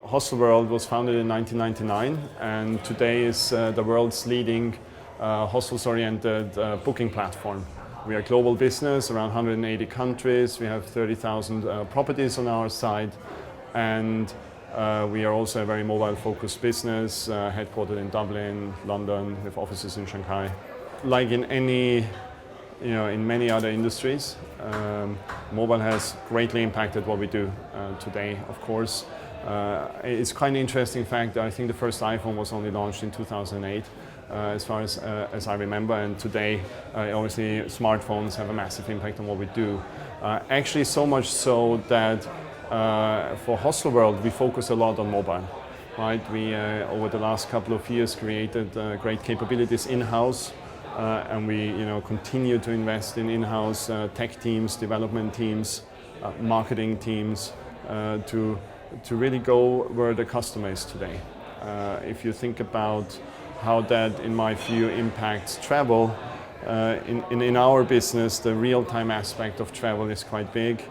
Hostelworld was founded in 1999 and today is the world's leading hostels-oriented booking platform. We are a global business, around 180 countries. We have 30,000 properties on our side, and we are also a very mobile-focused business, headquartered in Dublin, London, with offices in Shanghai. Like in many other industries, mobile has greatly impacted what we do today, of course. It's quite an interesting fact that I think the first iPhone was only launched in 2008, as far as I remember, and today obviously smartphones have a massive impact on what we do. Actually so much so that for Hostelworld we focus a lot on mobile. Right? We over the last couple of years created great capabilities in-house, and we continue to invest in in-house tech teams, development teams, marketing teams to really go where the customer is today. If you think about how that, in my view, impacts travel, in our business, the real-time aspect of travel is quite big.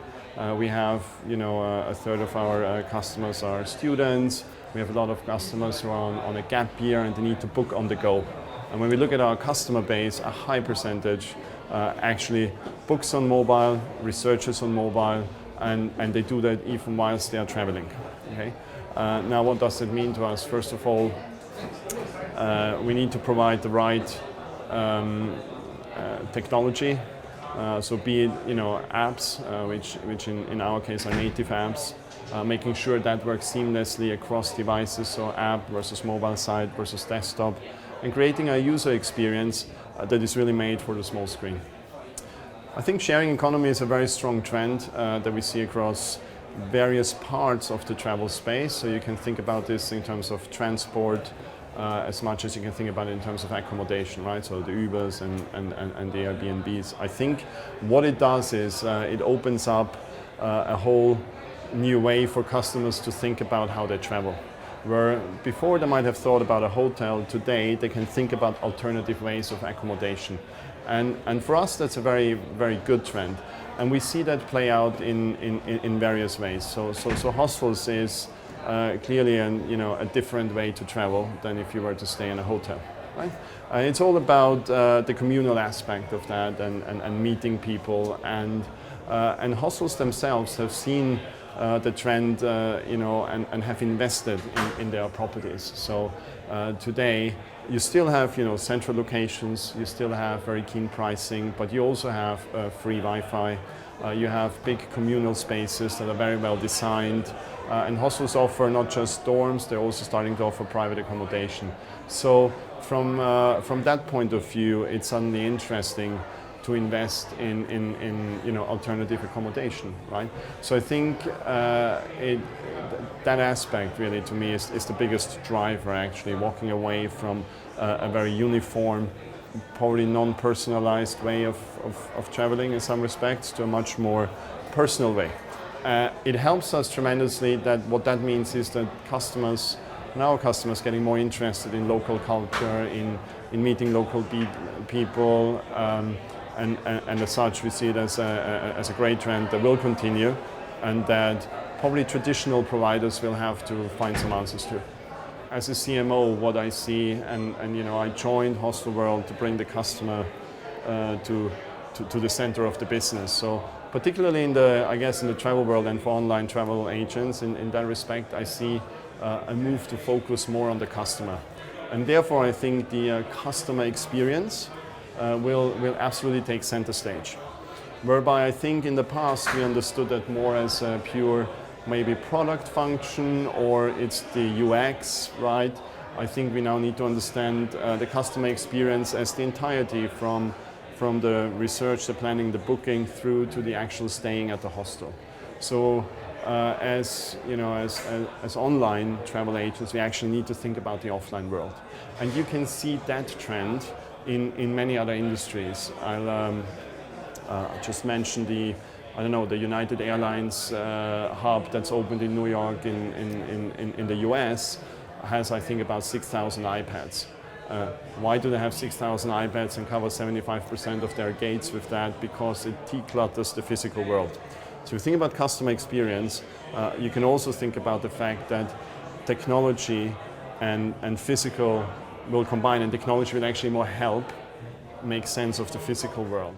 We have, a third of our customers are students. We have a lot of customers who are on a gap year and they need to book on the go. And when we look at our customer base, a high percentage actually books on mobile, researches on mobile, and they do that even whilst they are traveling. Okay? Now, what does it mean to us? First of all, we need to provide the right technology. So be it apps, which in our case are native apps, making sure that works seamlessly across devices, so app versus mobile side versus desktop, and creating a user experience that is really made for the small screen. I think sharing economy is a very strong trend that we see across various parts of the travel space. So you can think about this in terms of transport as much as you can think about it in terms of accommodation, right? So the Ubers and the Airbnbs. I think what it does is it opens up a whole new way for customers to think about how they travel. Where before they might have thought about a hotel, today they can think about alternative ways of accommodation. And for us, that's a very, very good trend. And we see that play out in various ways. So hostels is clearly a different way to travel than if you were to stay in a hotel. Right? It's all about the communal aspect of that and meeting people. And hostels themselves have seen the trend, and have invested in their properties. So today, you still have, central locations. You still have very keen pricing, but you also have free Wi-Fi. You have big communal spaces that are very well designed, and hostels offer not just dorms; they're also starting to offer private accommodation. So from that point of view, it's suddenly interesting to invest in alternative accommodation, right? So I think that aspect really to me is the biggest driver, actually, walking away from a very uniform, probably non-personalized way of traveling in some respects to a much more personal way. It helps us tremendously. What that means is that our customers getting more interested in local culture, in meeting local people, and as such, we see it as a great trend that will continue, and that probably traditional providers will have to find some answers to. As a CMO, what I see, and I joined Hostelworld to bring the customer to the center of the business. So particularly in the travel world and for online travel agents, in that respect, I see a move to focus more on the customer, and therefore I think the customer experience will absolutely take center stage. Whereby I think in the past we understood that more as a pure maybe product function, or it's the UX, right? I think we now need to understand the customer experience as the entirety from the research, the planning, the booking, through to the actual staying at the hostel. So as online travel agents, we actually need to think about the offline world. And you can see that trend in many other industries. I'll just mention the United Airlines hub that's opened in New York in the US has, I think, about 6,000 iPads. Why do they have 6,000 iPads and cover 75% of their gates with that? Because it declutters the physical world. So if you think about customer experience, you can also think about the fact that technology and physical will combine, and technology will actually more help make sense of the physical world.